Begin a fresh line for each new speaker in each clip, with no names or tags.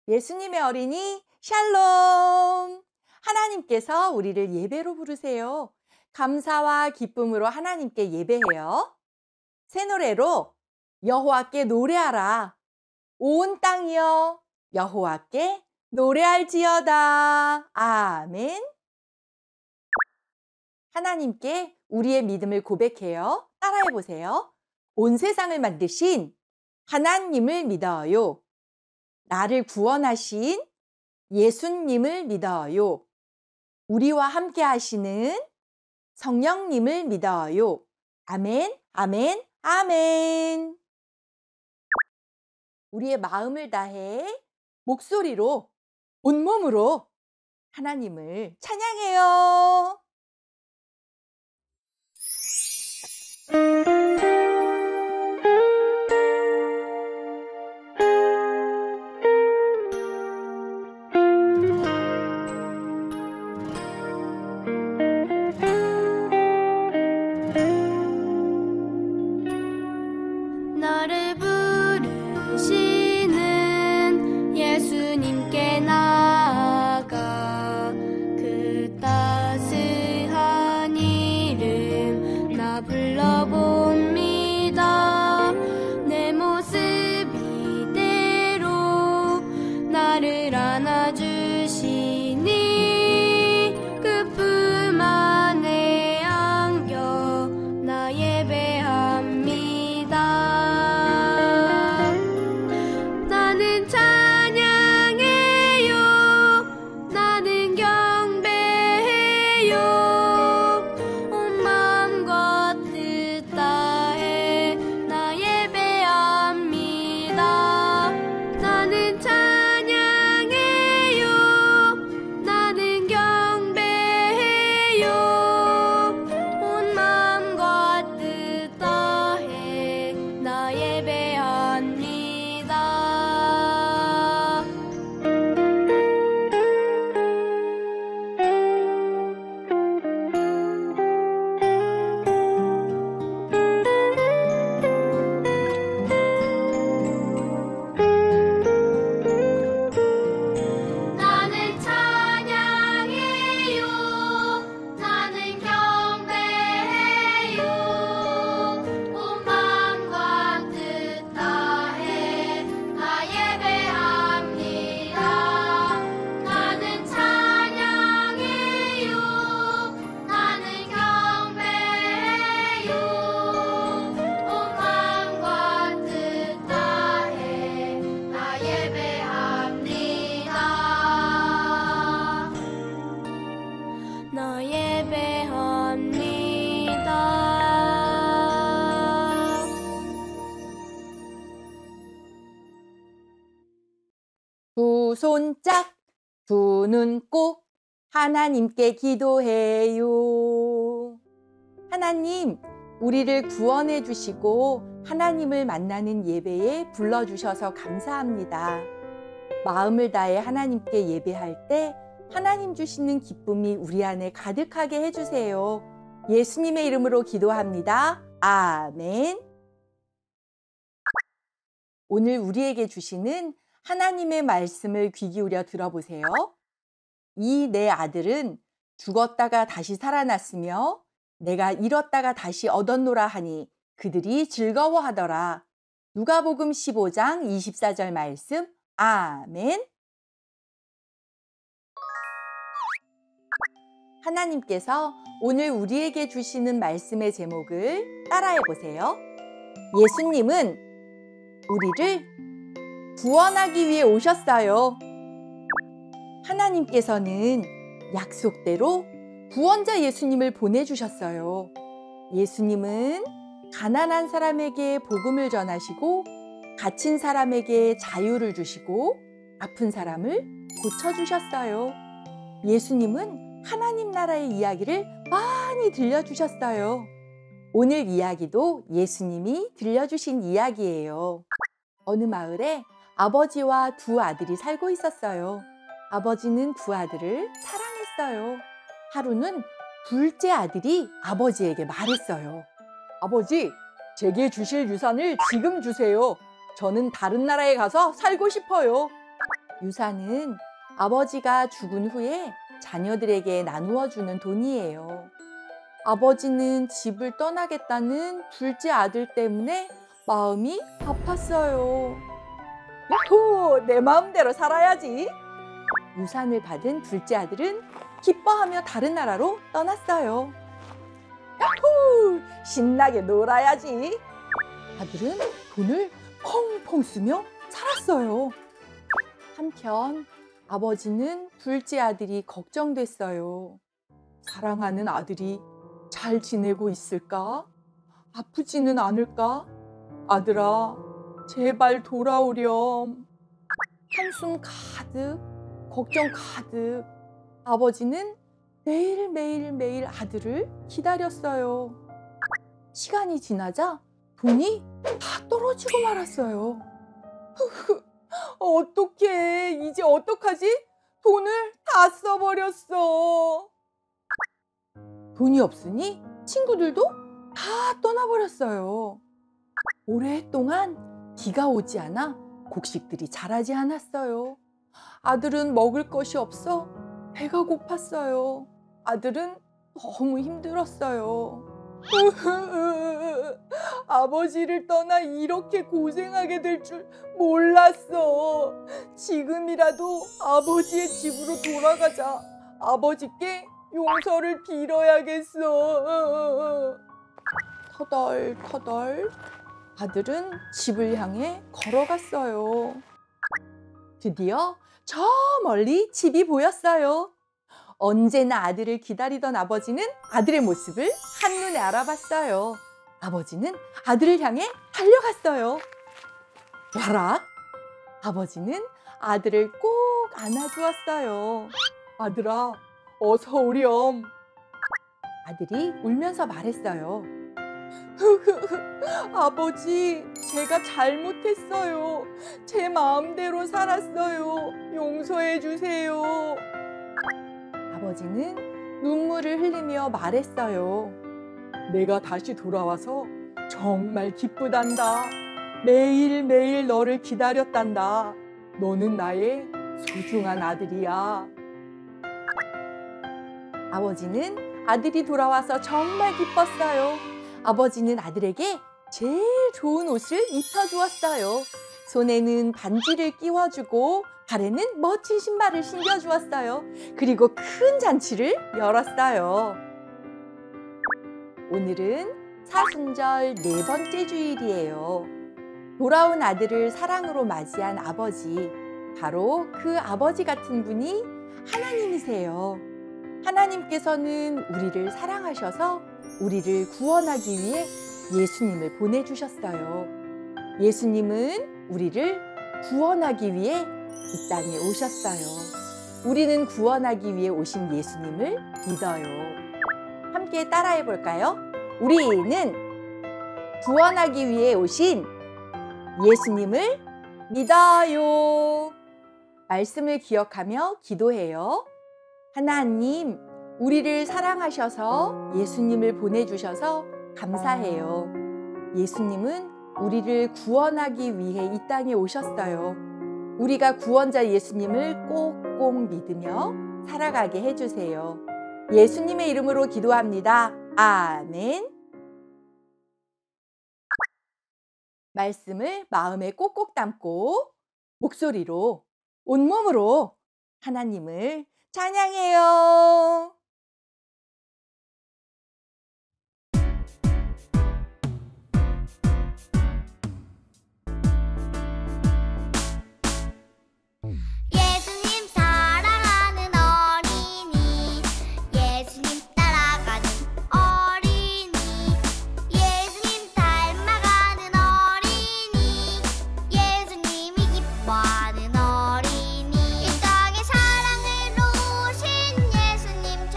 예수님의 어린이 샬롬! 하나님께서 우리를 예배로 부르세요. 감사와 기쁨으로 하나님께 예배해요. 새 노래로 여호와께 노래하라. 온 땅이여 여호와께 노래할지어다. 아멘. 하나님께 우리의 믿음을 고백해요. 따라해 보세요. 온 세상을 만드신 하나님을 믿어요. 나를 구원하신 예수님을 믿어요. 우리와 함께 하시는 성령님을 믿어요. 아멘, 아멘, 아멘. 우리의 마음을 다해 목소리로, 온몸으로 하나님을 찬양해요.
나를 부르시는 예수님께 나아가 그 따스한 이름 나 불러봅니다. 내 모습 이대로 나를 안아주시니 그 품 안에 안겨 나 예배합니다. 나는 찬양해요. 나는 경배해요. 온 마음과 뜻 다해 나 예배합니다. 나는 찬양해요. 나는 경배해요. 온 마음과 뜻 다해 나 예배합니다. 나는 찬양해요. 나는 경배해요. 온 마음과 뜻 다해 나 예배합니다. 나는 찬양해요. 나는 경배해요. 온 마음과 뜻 다해 나 예배합니다. 나 예배합니다.
두 손 짝, 두 눈 꼭 하나님께 기도해요. 하나님, 우리를 구원해 주시고 하나님을 만나는 예배에 불러주셔서 감사합니다. 마음을 다해 하나님께 예배할 때 하나님 주시는 기쁨이 우리 안에 가득하게 해주세요. 예수님의 이름으로 기도합니다. 아멘. 오늘 우리에게 주시는 하나님의 말씀을 귀 기울여 들어보세요. 이 내 아들은 죽었다가 다시 살아났으며 내가 잃었다가 다시 얻었노라 하니 그들이 즐거워하더라. 누가복음 15장 24절 말씀. 아멘. 하나님께서 오늘 우리에게 주시는 말씀의 제목을 따라해 보세요. 예수님은 우리를 구원하기 위해 오셨어요. 하나님께서는 약속대로 구원자 예수님을 보내주셨어요. 예수님은 가난한 사람에게 복음을 전하시고 갇힌 사람에게 자유를 주시고 아픈 사람을 고쳐주셨어요. 예수님은 하나님 나라의 이야기를 많이 들려주셨어요. 오늘 이야기도 예수님이 들려주신 이야기예요. 어느 마을에 아버지와 두 아들이 살고 있었어요. 아버지는 두 아들을 사랑했어요. 하루는 둘째 아들이 아버지에게 말했어요. 아버지, 제게 주실 유산을 지금 주세요. 저는 다른 나라에 가서 살고 싶어요. 유산은 아버지가 죽은 후에 자녀들에게 나누어 주는 돈이에요. 아버지는 집을 떠나겠다는 둘째 아들 때문에 마음이 아팠어요. 야호! 내 마음대로 살아야지. 유산을 받은 둘째 아들은 기뻐하며 다른 나라로 떠났어요. 야호! 신나게 놀아야지. 아들은 돈을 펑펑 쓰며 살았어요. 한편 아버지는 둘째 아들이 걱정됐어요. 사랑하는 아들이 잘 지내고 있을까? 아프지는 않을까? 아들아, 제발 돌아오렴. 한숨 가득, 걱정 가득. 아버지는 매일 아들을 기다렸어요. 시간이 지나자 돈이 다 떨어지고 말았어요. 어떡해, 이제 어떡하지? 돈을 다 써버렸어. 돈이 없으니 친구들도 다 떠나버렸어요. 오랫동안 비가 오지 않아 곡식들이 자라지 않았어요. 아들은 먹을 것이 없어 배가 고팠어요. 아들은 너무 힘들었어요. 아버지를 떠나 이렇게 고생하게 될 줄 몰랐어. 지금이라도 아버지의 집으로 돌아가자. 아버지께 용서를 빌어야겠어. 터덜터덜 아들은 집을 향해 걸어갔어요. 드디어 저 멀리 집이 보였어요. 언제나 아들을 기다리던 아버지는 아들의 모습을 한눈에 알아봤어요. 아버지는 아들을 향해 달려갔어요. 와락! 아버지는 아들을 꼭 안아주었어요. 아들아, 어서 오렴. 아들이 울면서 말했어요. 아버지, 제가 잘못했어요. 제 마음대로 살았어요. 용서해 주세요. 아버지는 눈물을 흘리며 말했어요. 내가 다시 돌아와서 정말 기쁘단다. 매일매일 너를 기다렸단다. 너는 나의 소중한 아들이야. 아버지는 아들이 돌아와서 정말 기뻤어요. 아버지는 아들에게 제일 좋은 옷을 입혀주었어요. 손에는 반지를 끼워주고 발에는 멋진 신발을 신겨주었어요. 그리고 큰 잔치를 열었어요. 오늘은 사순절 4번째 주일이에요. 돌아온 아들을 사랑으로 맞이한 아버지, 바로 그 아버지 같은 분이 하나님이세요. 하나님께서는 우리를 사랑하셔서 우리를 구원하기 위해 예수님을 보내주셨어요. 예수님은 우리를 구원하기 위해 이 땅에 오셨어요. 우리는 구원하기 위해 오신 예수님을 믿어요. 함께 따라해 볼까요? 우리는 구원하기 위해 오신 예수님을 믿어요. 말씀을 기억하며 기도해요. 하나님, 우리를 사랑하셔서 예수님을 보내주셔서 감사해요. 예수님은 우리를 구원하기 위해 이 땅에 오셨어요. 우리가 구원자 예수님을 꼭꼭 믿으며 살아가게 해주세요. 예수님의 이름으로 기도합니다. 아멘. 말씀을 마음에 꼭꼭 담고 목소리로, 온몸으로 하나님을 찬양해요.
예수님 사랑하는 어린이 예수님 따라가는 어린이 예수님 닮아가는 어린이 예수님이 기뻐하는 어린이 이 땅에 사랑으로 오신 예수님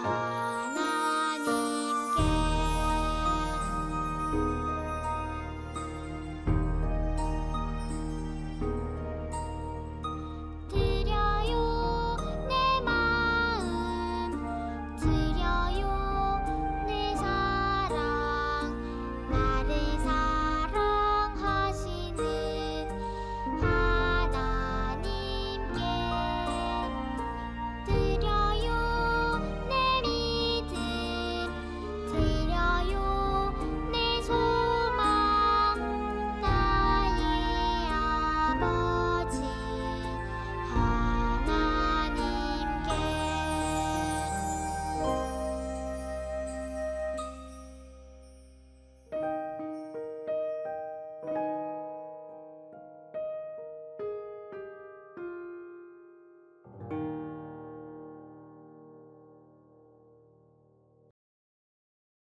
하나님께 드려요 내 마음 드려요 내 사랑 나를 사랑하시는 하나님께 드려요 내 믿음 드려요 내 소망 나의 아버지 하나님께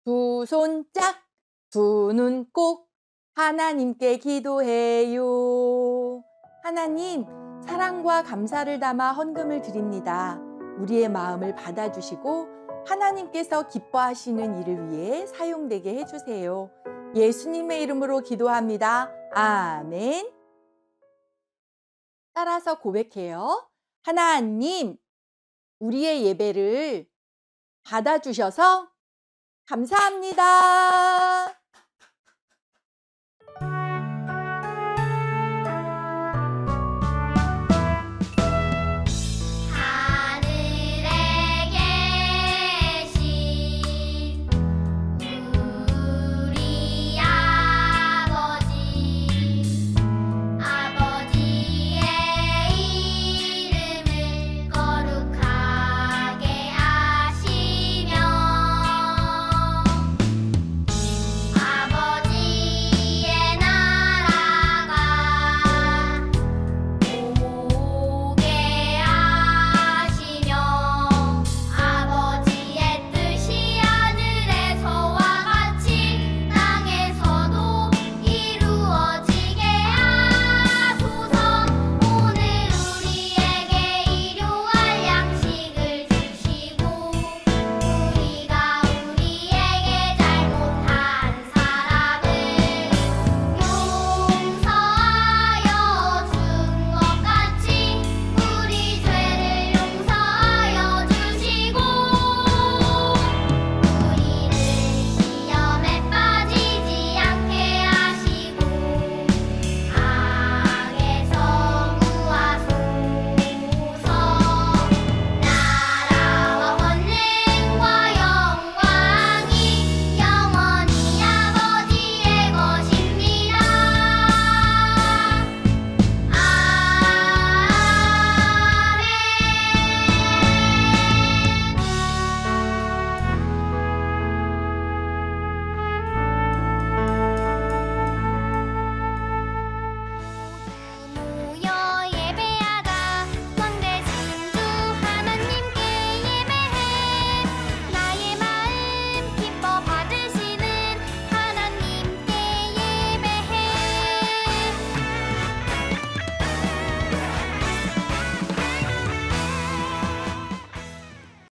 두 손 짝, 두 눈 꼭 하나님께 기도해요. 하나님, 사랑과 감사를 담아 헌금을 드립니다. 우리의 마음을 받아주시고 하나님께서 기뻐하시는 일을 위해 사용되게 해주세요. 예수님의 이름으로 기도합니다. 아멘. 따라서 고백해요. 하나님, 우리의 예배를 받아주셔서 감사합니다.